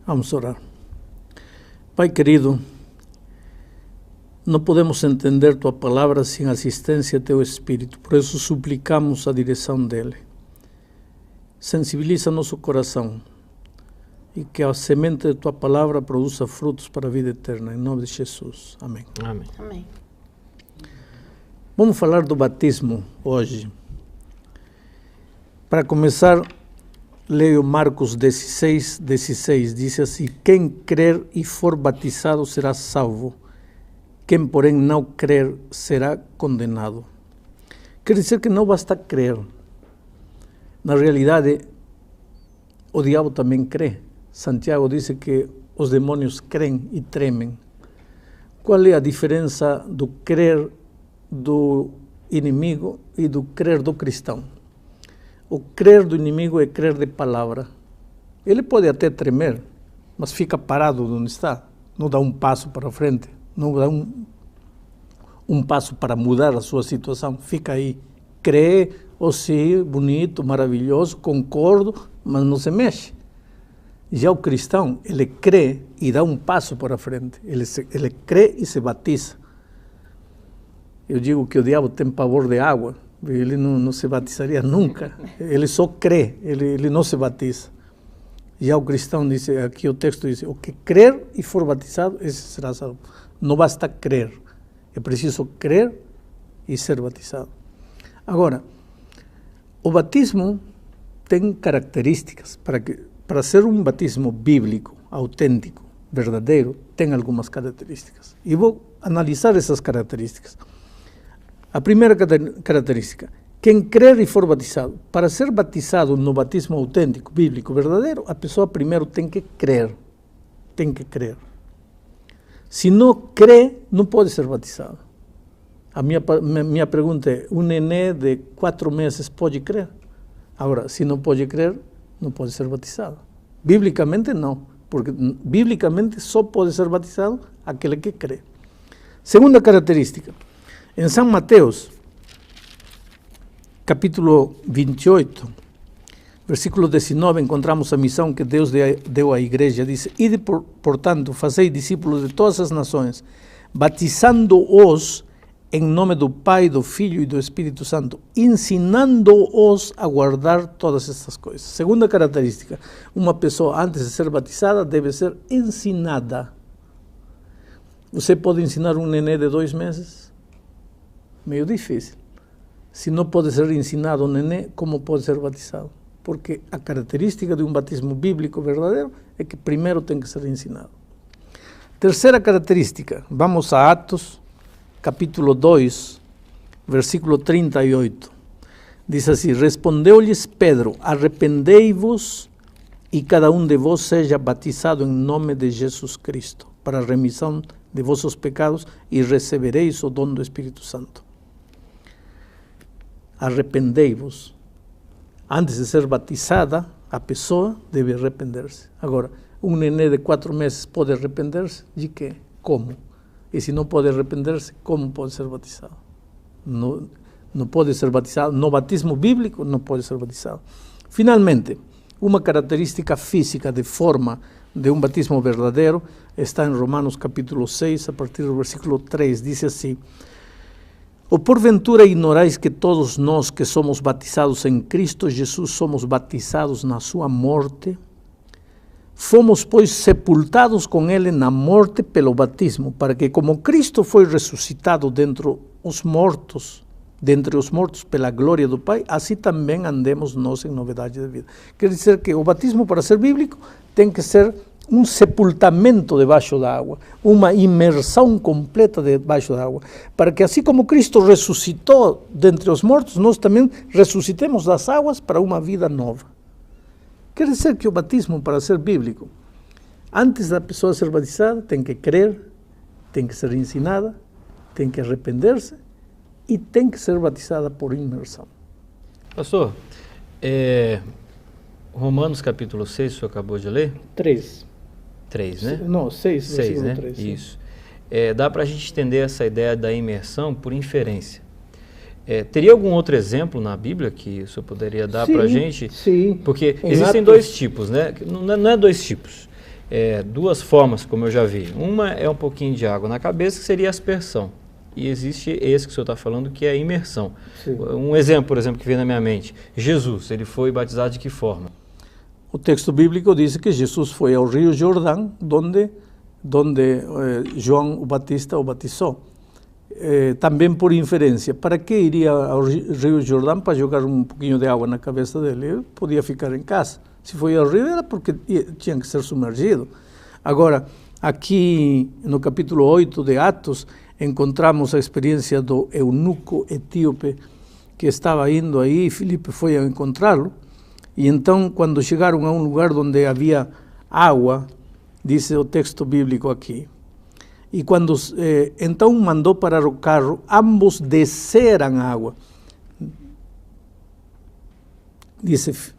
Vamos orar. Pai querido, não podemos entender Tua palavra sem a assistência de Teu Espírito, por isso suplicamos a direção dele. Sensibiliza nosso coração e que a semente de Tua palavra produza frutos para a vida eterna, em nome de Jesus. Amém. Amém. Amém. Vamos falar do batismo hoje. Para começar, leio Marcos 16, diz assim: quem crer e for batizado será salvo, quem porém não crer será condenado. Quer dizer que não basta crer. Na realidade, o diabo também crê. Santiago diz que os demônios creem e tremem. Qual é a diferença do crer do inimigo e do crer do cristão? O crer do inimigo é crer de palavra. Ele pode até tremer, mas fica parado onde está. Não dá um passo para frente, não dá um passo para mudar a sua situação. Fica aí, crê, sim, bonito, maravilhoso, concordo, mas não se mexe. Já o cristão, ele crê e dá um passo para frente. Ele crê e se batiza. Eu digo que o diabo tem pavor de água. Ele não se batizaria nunca. Ele só crê, ele não se batiza. Já o cristão, diz, aqui o texto diz, o que crer e for batizado, esse será salvo. Não basta crer, é preciso crer e ser batizado. Agora, o batismo tem características. Para ser um batismo bíblico, autêntico, verdadeiro, tem algumas características. E vou analisar essas características. A primeira característica, quem crer e for batizado. Para ser batizado no batismo autêntico, bíblico, verdadeiro, a pessoa primeiro tem que crer. Tem que crer. Se não crê, não pode ser batizado. A minha pergunta é, um nenê de 4 meses pode crer? Agora, se não pode crer, não pode ser batizado. Biblicamente, não. Porque biblicamente só pode ser batizado aquele que crê. Segunda característica. Em São Mateus, capítulo 28, versículo 19, encontramos a missão que Deus deu à igreja. Diz, ide, portanto, fazei discípulos de todas as nações, batizando-os em nome do Pai, do Filho e do Espírito Santo, ensinando-os a guardar todas estas coisas. Segunda característica, uma pessoa antes de ser batizada deve ser ensinada. Você pode ensinar um nenê de 2 meses? Meio difícil. Se não pode ser ensinado um nenê, como pode ser batizado? Porque a característica de um batismo bíblico verdadeiro é que primeiro tem que ser ensinado. Terceira característica, vamos a Atos, capítulo 2, versículo 38. Diz assim, respondeu-lhes Pedro, arrependei-vos e cada um de vós seja batizado em nome de Jesus Cristo, para a remissão de vossos pecados e recebereis o dom do Espírito Santo. Arrependei-vos. Antes de ser batizada, a pessoa deve arrepender-se. Agora, um nenê de 4 meses pode arrepender-se? De quê? Como? E se não pode arrepender-se, como pode ser batizado? Não pode ser batizado. No batismo bíblico, não pode ser batizado. Finalmente, uma característica física de forma de um batismo verdadeiro está em Romanos capítulo 6, a partir do versículo 3, diz assim, ou porventura ignorais que todos nós que somos batizados em Cristo Jesus somos batizados na sua morte? Fomos, pois, sepultados com ele na morte pelo batismo, para que como Cristo foi ressuscitado dentre os mortos pela glória do Pai, assim também andemos nós em novidade de vida. Quer dizer que o batismo, para ser bíblico, tem que ser um sepultamento debaixo da água, uma imersão completa debaixo da água, para que assim como Cristo ressuscitou dentre os mortos, nós também ressuscitemos das águas para uma vida nova. Quer dizer que o batismo, para ser bíblico, antes da pessoa ser batizada, tem que crer, tem que ser ensinada, tem que arrepender-se e tem que ser batizada por imersão. Pastor, Romanos capítulo 6, o senhor acabou de ler? 3, né? Não, 6, 6, né? 3. Isso. Dá para a gente entender essa ideia da imersão por inferência. Teria algum outro exemplo na Bíblia que o senhor poderia dar para a gente? Sim. Porque Em existem Atos... 2 tipos, né? Não é 2 tipos. duas formas, como eu já vi. Uma é um pouquinho de água na cabeça, que seria a aspersão. E existe esse que o senhor está falando, que é a imersão. Sim. Um exemplo, por exemplo, que vem na minha mente. Jesus, ele foi batizado de que forma? O texto bíblico diz que Jesus foi ao rio Jordão, donde João o Batista o batizou. Também por inferência. Para que iria ao rio Jordão? Para jogar um pouquinho de água na cabeça dele. Ele podia ficar em casa. Se foi ao rio era porque tinha que ser submergido. Agora, aqui no capítulo 8 de Atos, encontramos a experiência do eunuco etíope que estava indo aí, Filipe foi a encontrá-lo, e então quando chegaram a um lugar onde havia água, diz o texto bíblico aqui, e quando então mandou parar o carro, ambos desceram a água. Diz,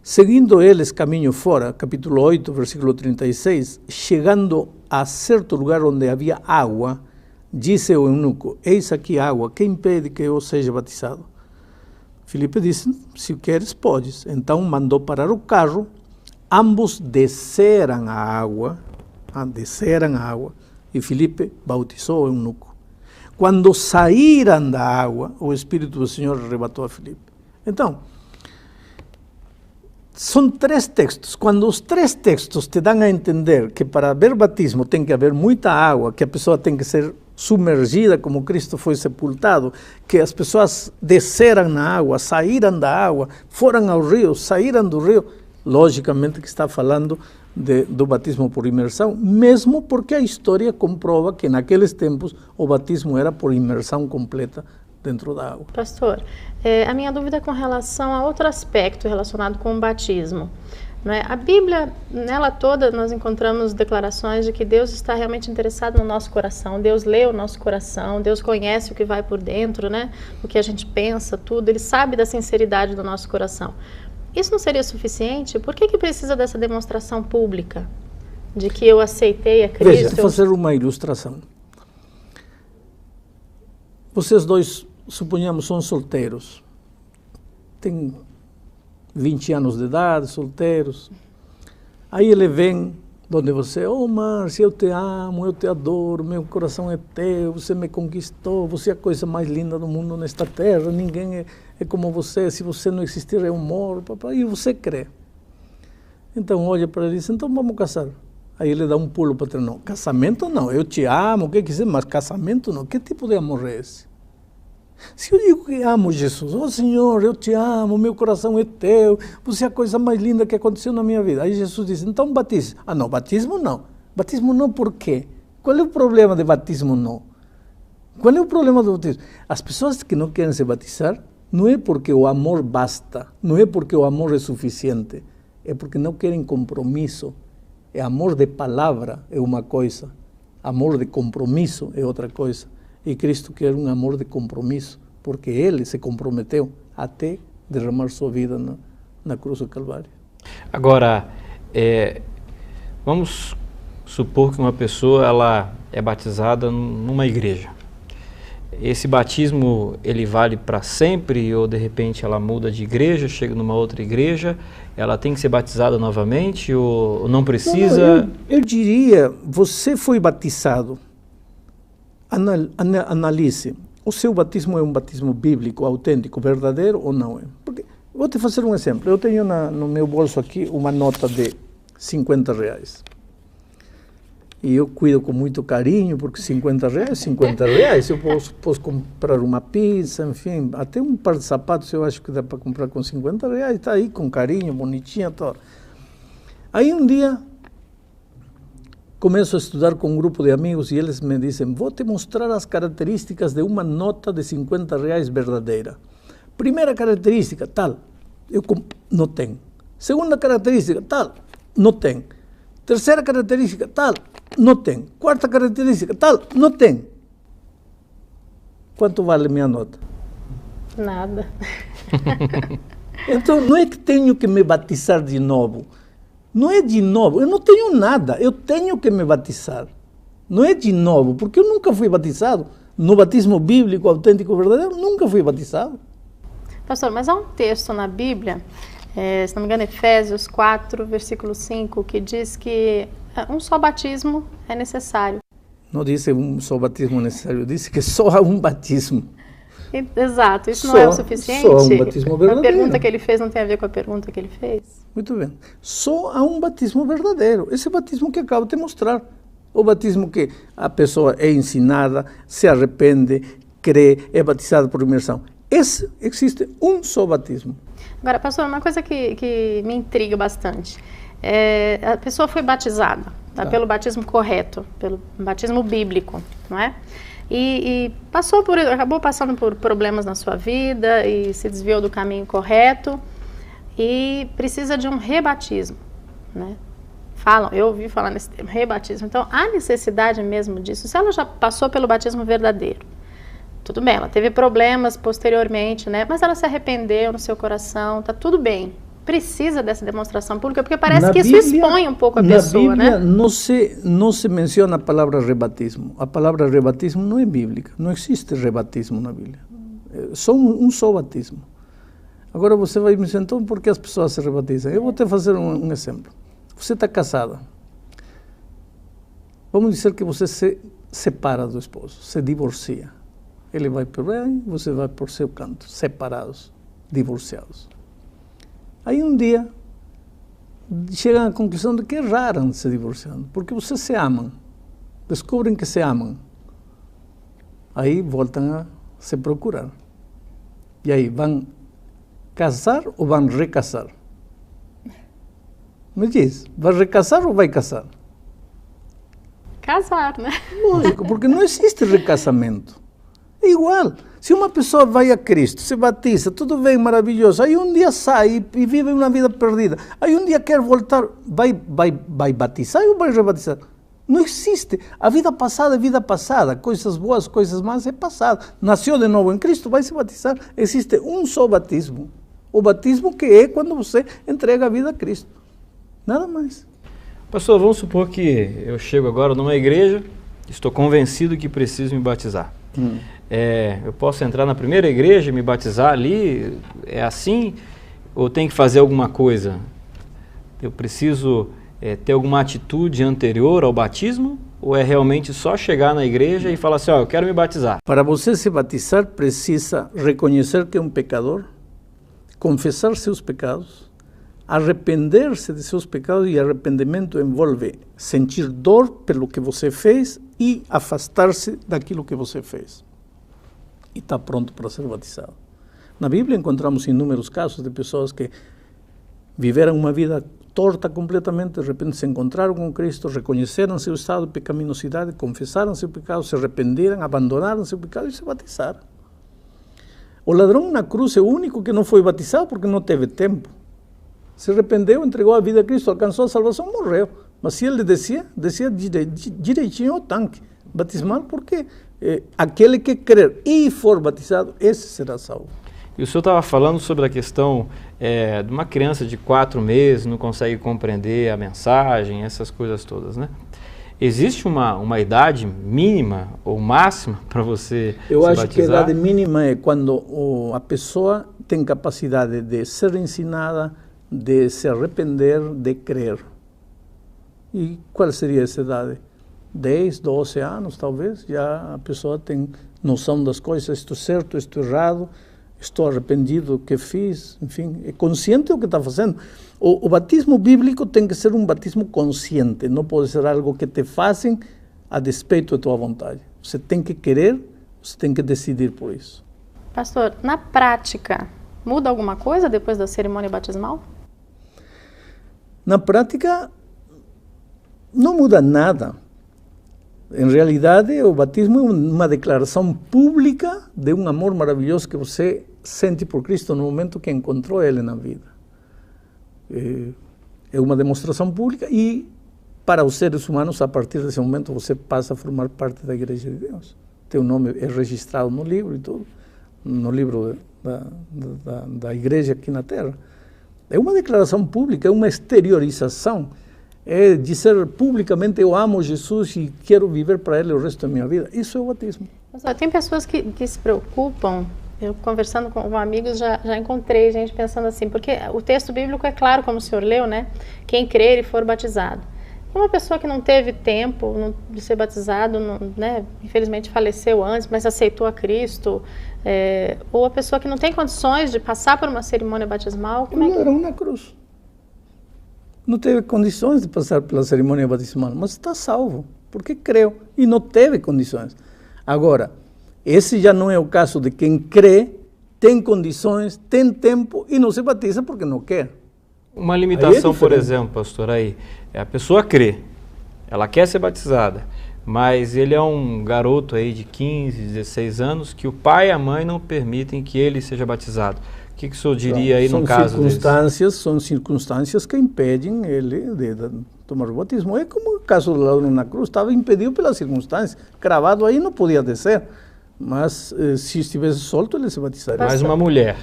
seguindo eles caminho fora, capítulo 8, versículo 36, chegando a certo lugar onde havia água, disse o eunuco, eis aqui água, que impede que eu seja batizado? Filipe disse, se queres, podes. Então mandou parar o carro, ambos desceram a água, e Filipe bautizou o eunuco. Quando saíram da água, o Espírito do Senhor arrebatou a Filipe. Então, são três textos. Quando os três textos te dão a entender que para haver batismo tem que haver muita água, que a pessoa tem que ser submergida como Cristo foi sepultado, que as pessoas desceram na água, saíram da água, foram ao rio, saíram do rio, logicamente que está falando do batismo por imersão, mesmo porque a história comprova que naqueles tempos o batismo era por imersão completa dentro da água. Pastor, a minha dúvida é com relação a outro aspecto relacionado com o batismo. Não é? A Bíblia, nela toda, nós encontramos declarações de que Deus está realmente interessado no nosso coração, Deus lê o nosso coração, Deus conhece o que vai por dentro, né? O que a gente pensa, tudo, Ele sabe da sinceridade do nosso coração. Isso não seria suficiente? Por que precisa dessa demonstração pública de que eu aceitei a Cristo? Veja, vou fazer uma ilustração. Vocês dois, suponhamos, são solteiros. Tem 20 anos de idade, solteiros. Aí ele vem onde você, Márcia, eu te amo, eu te adoro, meu coração é teu, você me conquistou, você é a coisa mais linda do mundo nesta terra, ninguém é como você, se você não existir eu moro, papai, e você crê. Então olha para ele e diz, então vamos casar. Aí ele dá um pulo para trás, não, casamento não, eu te amo, o que quiser, mas casamento não, que tipo de amor é esse? Se eu digo que amo Jesus, Senhor, eu te amo, meu coração é teu, você é a coisa mais linda que aconteceu na minha vida. Aí Jesus diz, então batize. Ah não, batismo não. Batismo não por quê? Qual é o problema de batismo não? Qual é o problema do batismo? As pessoas que não querem se batizar, não é porque o amor basta, não é porque o amor é suficiente, é porque não querem compromisso. É amor de palavra é uma coisa, amor de compromisso é outra coisa. E Cristo quer um amor de compromisso, porque Ele se comprometeu até derramar sua vida na cruz do Calvário. Agora, vamos supor que uma pessoa ela é batizada numa igreja. Esse batismo, ele vale para sempre ou de repente ela muda de igreja, chega numa outra igreja, ela tem que ser batizada novamente ou não precisa? Não, eu diria, você foi batizado. Analise, o seu batismo é um batismo bíblico, autêntico, verdadeiro ou não é? Porque, vou te fazer um exemplo, eu tenho no meu bolso aqui uma nota de R$50. E eu cuido com muito carinho, porque R$50, eu posso comprar uma pizza, enfim, até um par de sapatos eu acho que dá para comprar com R$50, está aí com carinho, bonitinha, todo. Aí um dia, começo a estudar com um grupo de amigos e eles me dizem, vou te mostrar as características de uma nota de R$50 verdadeira. Primeira característica, tal, eu não tenho. Segunda característica, tal, não tenho. Terceira característica, tal, não tem. Quarta característica, tal, não tem. Quanto vale minha nota? Nada. Então, não é que tenho que me batizar de novo. Não é de novo. Eu não tenho nada. Eu tenho que me batizar. Não é de novo, porque eu nunca fui batizado. No batismo bíblico, autêntico, verdadeiro, nunca fui batizado. Pastor, mas há um texto na Bíblia se não me engano, Efésios 4, versículo 5, que diz que um só batismo é necessário. Não disse um só batismo necessário, disse que só há um batismo. Exato, isso não é o suficiente? Só há um batismo verdadeiro. A pergunta que ele fez não tem a ver com a pergunta que ele fez? Muito bem. Só há um batismo verdadeiro. Esse batismo que acabo de mostrar. O batismo que a pessoa é ensinada, se arrepende, crê, é batizada por imersão. Existe um só batismo. Agora, pastor, uma coisa que me intriga bastante. A pessoa foi batizada pelo batismo correto, pelo batismo bíblico, não é? E acabou passando por problemas na sua vida e se desviou do caminho correto e precisa de um rebatismo, né? Eu ouvi falar nesse termo, rebatismo. Então, há necessidade mesmo disso. Se ela já passou pelo batismo verdadeiro, tudo bem, ela teve problemas posteriormente, né? Mas ela se arrependeu no seu coração, tá tudo bem. Precisa dessa demonstração pública, porque parece que isso expõe um pouco a pessoa, né? Na Bíblia não se menciona a palavra rebatismo. A palavra rebatismo não é bíblica. Não existe rebatismo na Bíblia. É só um só batismo. Agora você vai me dizer, então, por que as pessoas se rebatizam? Eu vou te fazer um exemplo. Você está casada. Vamos dizer que você se separa do esposo, se divorcia. Ele vai por bem, você vai por seu canto, separados, divorciados. Aí um dia chegam à conclusão de que erraram se divorciando, porque vocês se amam, descobrem que se amam. Aí voltam a se procurar. E aí, vão casar ou vão recasar? Me diz, vai recasar ou vai casar? Casar, né? Lógico, porque não existe recasamento. É igual. Se uma pessoa vai a Cristo, se batiza, tudo bem, maravilhoso, aí um dia sai e vive uma vida perdida, aí um dia quer voltar, vai batizar ou vai rebatizar? Não existe. A vida passada é vida passada, coisas boas, coisas más é passado. Nasceu de novo em Cristo, vai se batizar. Existe um só batismo. O batismo que é quando você entrega a vida a Cristo. Nada mais. Pastor, vamos supor que eu chego agora numa igreja, estou convencido que preciso me batizar. Eu posso entrar na primeira igreja e me batizar ali? É assim? Ou tem que fazer alguma coisa? Eu preciso ter alguma atitude anterior ao batismo? Ou é realmente só chegar na igreja e falar assim, eu quero me batizar? Para você se batizar, precisa reconhecer que é um pecador, confessar seus pecados, arrepender-se de seus pecados, e arrependimento envolve sentir dor pelo que você fez e afastar-se daquilo que você fez. E está pronto para ser batizado. Na Bíblia encontramos inúmeros casos de pessoas que viveram uma vida torta completamente, de repente se encontraram com Cristo, reconheceram seu estado de pecaminosidade, confessaram seu pecado, se arrependeram, abandonaram seu pecado e se batizaram. O ladrão na cruz é o único que não foi batizado porque não teve tempo. Se arrependeu, entregou a vida a Cristo, alcançou a salvação, morreu. Mas se ele descia direitinho ao tanque batismal, porque aquele que crer e for batizado, esse será salvo. E o senhor estava falando sobre a questão de uma criança de 4 meses, não consegue compreender a mensagem, essas coisas todas, né? Existe uma idade mínima ou máxima para você se batizar? Eu acho que a idade mínima é quando a pessoa tem capacidade de ser ensinada, de se arrepender, de crer. E qual seria essa idade? 10, 12 anos, talvez, já a pessoa tem noção das coisas, isto é certo, isto é errado, estou arrependido do que fiz, enfim, é consciente do que está fazendo. O batismo bíblico tem que ser um batismo consciente, não pode ser algo que te fazem a despeito da tua vontade. Você tem que querer, você tem que decidir por isso. Pastor, na prática, muda alguma coisa depois da cerimônia batismal? Na prática, não muda nada. Em realidade, o batismo é uma declaração pública de um amor maravilhoso que você sente por Cristo no momento que encontrou Ele na vida. É uma demonstração pública e, para os seres humanos, a partir desse momento, você passa a formar parte da Igreja de Deus. Teu nome é registrado no livro e tudo, no livro da Igreja aqui na Terra. É uma declaração pública, é uma exteriorização. É dizer publicamente, eu amo Jesus e quero viver para Ele o resto da minha vida. Isso é o batismo. Tem pessoas que se preocupam Eu conversando com amigos já encontrei gente pensando assim, porque o texto bíblico é claro, como o senhor leu, né? Quem crer e for batizado. Uma pessoa que não teve tempo de ser batizado, né? Infelizmente faleceu antes, mas aceitou a Cristo, ou a pessoa que não tem condições de passar por uma cerimônia batismal, como é que... Era uma cruz. Não teve condições de passar pela cerimônia batismal, mas está salvo, porque creu e não teve condições. Agora, esse já não é o caso de quem crê, tem condições, tem tempo e não se batiza porque não quer. Uma limitação, por exemplo, pastor, aí, a pessoa crê, ela quer ser batizada, mas ele é um garoto aí de 15, 16 anos que o pai e a mãe não permitem que ele seja batizado. O que o senhor diria aí no caso desse? São circunstâncias que impedem ele de tomar o batismo. É como o caso do ladrão na cruz, estava impedido pelas circunstâncias, cravado aí não podia descer. Mas se estivesse solto, ele se batizaria. Mas uma mulher,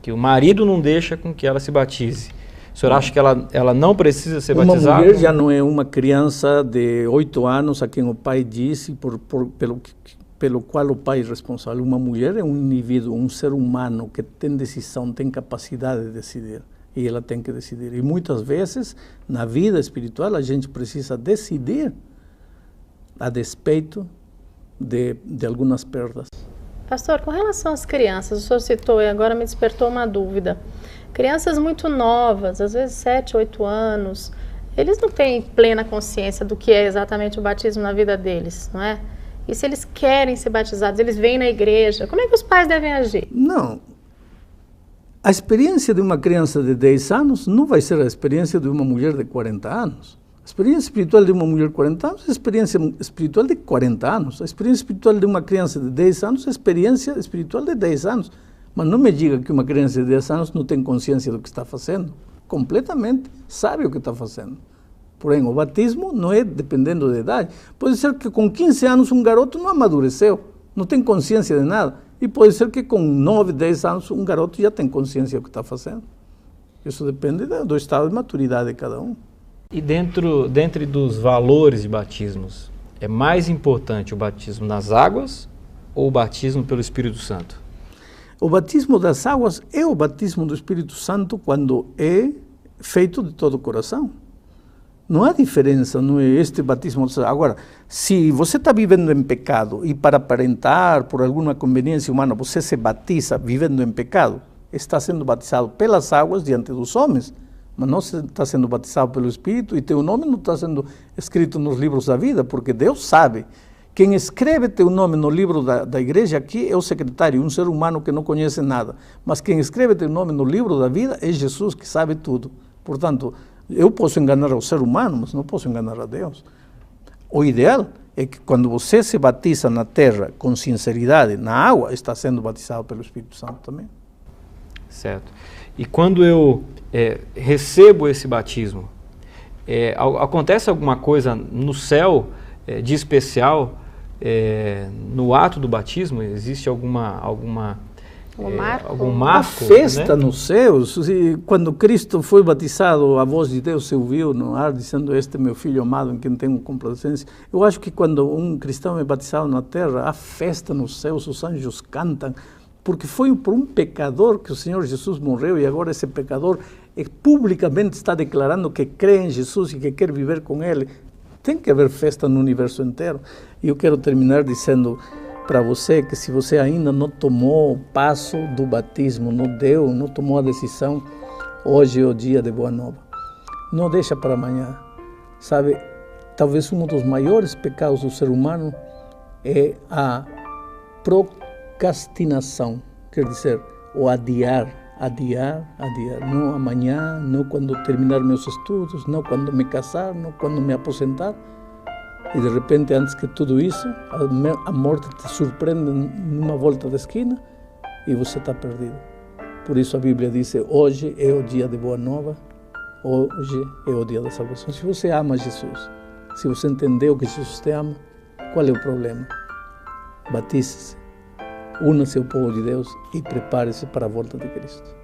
que o marido não deixa com que ela se batize, o senhor acha que ela não precisa ser batizada? Uma mulher já não é uma criança de 8 anos a quem o pai disse, pelo qual o pai é responsável. Uma mulher é um indivíduo, um ser humano que tem decisão, tem capacidade de decidir. E ela tem que decidir. E muitas vezes, na vida espiritual, a gente precisa decidir a despeito de algumas perdas. Pastor, com relação às crianças, o senhor citou e agora me despertou uma dúvida. Crianças muito novas, às vezes 7, 8 anos, eles não têm plena consciência do que é exatamente o batismo na vida deles, não é? E se eles querem ser batizados, eles vêm na igreja, como é que os pais devem agir? Não. A experiência de uma criança de 10 anos não vai ser a experiência de uma mulher de 40 anos. A experiência espiritual de uma mulher de 40 anos é a experiência espiritual de 40 anos. A experiência espiritual de uma criança de 10 anos é a experiência espiritual de 10 anos. Mas não me diga que uma criança de 10 anos não tem consciência do que está fazendo. Completamente sabe o que está fazendo. Porém, o batismo não é dependendo da idade. Pode ser que com 15 anos um garoto não amadureceu, não tem consciência de nada. E pode ser que com 9, 10 anos um garoto já tem consciência do que está fazendo. Isso depende do estado de maturidade de cada um. E dentre dos valores de batismos, é mais importante o batismo nas águas ou o batismo pelo Espírito Santo? O batismo das águas é o batismo do Espírito Santo quando é feito de todo o coração. Não há diferença, não é este batismo. Agora, se você está vivendo em pecado e para aparentar, por alguma conveniência humana, você se batiza vivendo em pecado, está sendo batizado pelas águas diante dos homens, mas não está sendo batizado pelo Espírito e teu nome não está sendo escrito nos livros da vida, porque Deus sabe. Quem escreve teu nome no livro da igreja aqui é o secretário, um ser humano que não conhece nada. Mas quem escreve teu nome no livro da vida é Jesus, que sabe tudo. Portanto, eu posso enganar o ser humano, mas não posso enganar a Deus. O ideal é que quando você se batiza na terra com sinceridade, na água, está sendo batizado pelo Espírito Santo também. Certo. E quando eu recebo esse batismo, acontece alguma coisa no céu de especial no ato do batismo? Existe algum marco? A festa, né? Nos céus, quando Cristo foi batizado, a voz de Deus se ouviu no ar, dizendo: "Este é meu filho amado, em quem tenho complacência". Eu acho que quando um cristão é batizado na terra, há festa nos céus, os anjos cantam, porque foi por um pecador que o Senhor Jesus morreu, e agora esse pecador publicamente está declarando que crê em Jesus e que quer viver com Ele. Tem que haver festa no universo inteiro. E eu quero terminar dizendo para você que se você ainda não tomou o passo do batismo, não tomou a decisão, hoje é o dia de Boa Nova. Não deixa para amanhã. Sabe, talvez um dos maiores pecados do ser humano é a procrastinação, quer dizer, o adiar. Não amanhã, não quando terminar meus estudos, não quando me casar, não quando me aposentar. E de repente, antes que tudo isso, a morte te surpreende numa volta da esquina e você está perdido. Por isso a Bíblia diz: hoje é o dia de Boa Nova, hoje é o dia da salvação. Se você ama Jesus, se você entendeu que Jesus te ama, qual é o problema? Batize-se, una-se ao povo de Deus e prepare-se para a volta de Cristo.